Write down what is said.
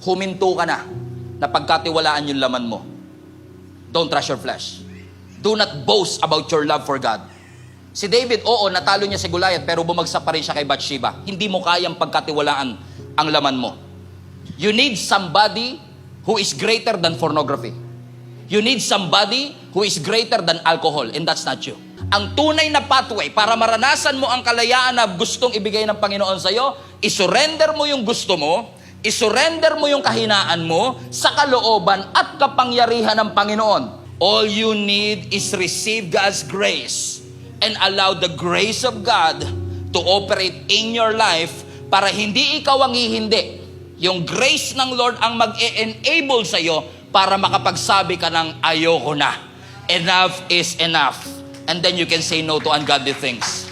huminto ka na pagkatiwalaan yung laman mo. Don't trust your flesh. Do not boast about your love for God. Si David, oo, natalo niya si Goliath, pero bumagsak pa rin siya kay Bathsheba. Hindi mo kayang pagkatiwalaan ang laman mo. You need somebody who is greater than pornography. You need somebody who is greater than alcohol, and that's not you. Ang tunay na pathway para maranasan mo ang kalayaan na gustong ibigay ng Panginoon sa iyo, isurrender mo yung gusto mo, isurrender mo yung kahinaan mo sa kalooban at kapangyarihan ng Panginoon. All you need is receive God's grace and allow the grace of God to operate in your life para hindi ikaw ang hihindi. Yung grace ng Lord ang mag-e-enable sa iyo para makapagsabi ka ng ayoko na. Enough is enough. And then you can say no to ungodly things.